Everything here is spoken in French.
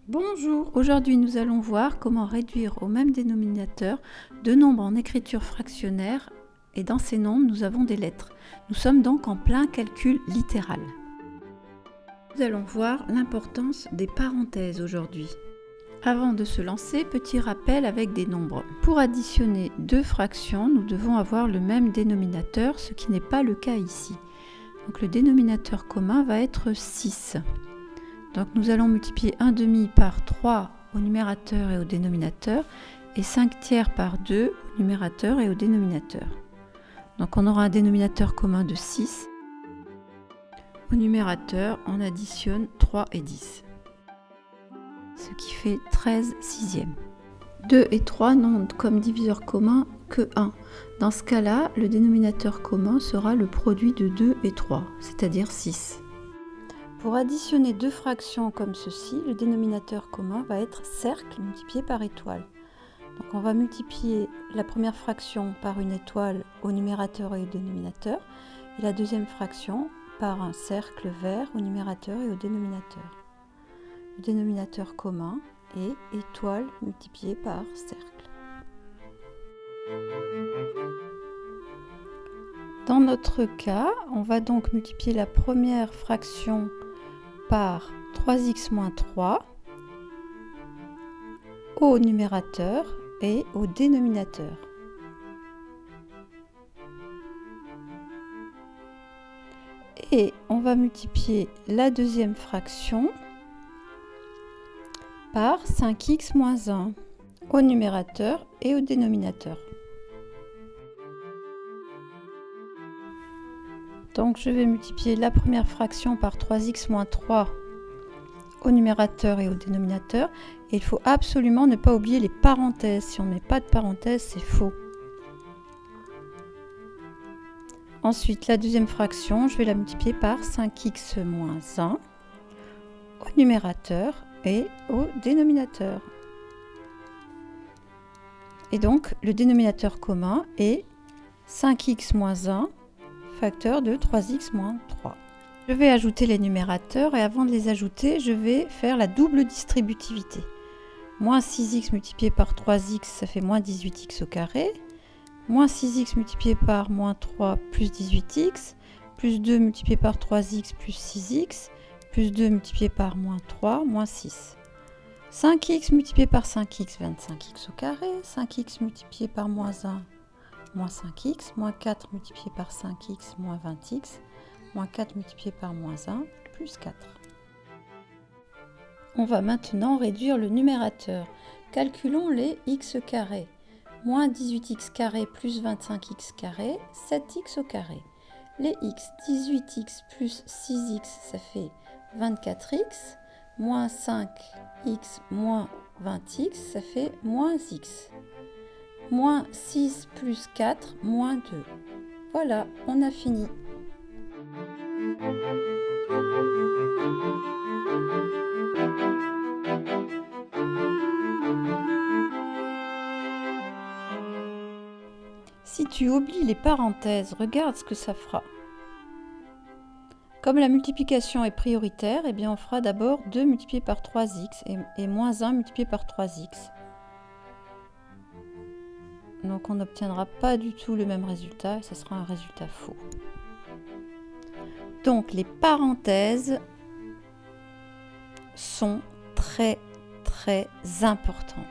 Bonjour, aujourd'hui nous allons voir comment réduire au même dénominateur deux nombres en écriture fractionnaire et dans ces nombres nous avons des lettres. Nous sommes donc en plein calcul littéral. Nous allons voir l'importance des parenthèses aujourd'hui. Avant de se lancer, petit rappel avec des nombres. Pour additionner deux fractions, nous devons avoir le même dénominateur, ce qui n'est pas le cas ici. Donc le dénominateur commun va être 6. Donc nous allons multiplier 1/2 par 3 au numérateur et au dénominateur et 5 tiers par 2 au numérateur et au dénominateur. Donc on aura un dénominateur commun de 6. Au numérateur, on additionne 3 et 10. Ce qui fait 13 sixièmes. 2 et 3 n'ont comme diviseur commun que 1. Dans ce cas-là, le dénominateur commun sera le produit de 2 et 3, c'est-à-dire 6. Pour additionner deux fractions comme ceci, le dénominateur commun va être cercle multiplié par étoile. Donc on va multiplier la première fraction par une étoile au numérateur et au dénominateur, et la deuxième fraction par un cercle vert au numérateur et au dénominateur. Le dénominateur commun est étoile multipliée par cercle. Dans notre cas, on va donc multiplier la première fraction par 3x moins 3 au numérateur et au dénominateur. Et on va multiplier la deuxième fraction par 5x moins 1 au numérateur et au dénominateur. Donc je vais multiplier la première fraction par 3x moins 3 au numérateur et au dénominateur. Et il faut absolument ne pas oublier les parenthèses. Si on ne met pas de parenthèses, c'est faux. Ensuite, la deuxième fraction, je vais la multiplier par 5x moins 1 au numérateur et au dénominateur. Et donc, le dénominateur commun est 5x moins 1 facteur de 3x moins 3. Je vais ajouter les numérateurs et avant de les ajouter, je vais faire la double distributivité. Moins 6x multiplié par 3x, ça fait moins 18x au carré. Moins 6x multiplié par moins 3 plus 18x. Plus 2 multiplié par 3x plus 6x. Plus 2 multiplié par moins 3, moins 6. 5x multiplié par 5x, 25x au carré. 5x multiplié par moins 1, moins 5x, moins 4 multiplié par 5x, moins 20x, moins 4 multiplié par moins 1, plus 4. On va maintenant réduire le numérateur. Calculons les x carré. Moins 18x carré plus 25x carré, 7x au carré. Les x, 18x plus 6x, ça fait 24x. Moins 5x moins 20x, ça fait moins x. Moins 6 plus 4, moins 2. Voilà, on a fini. Si tu oublies les parenthèses, regarde ce que ça fera. Comme la multiplication est prioritaire, eh bien on fera d'abord 2 multiplié par 3x et moins 1 multiplié par 3x. Donc on n'obtiendra pas du tout le même résultat, et ce sera un résultat faux. Donc les parenthèses sont très importantes.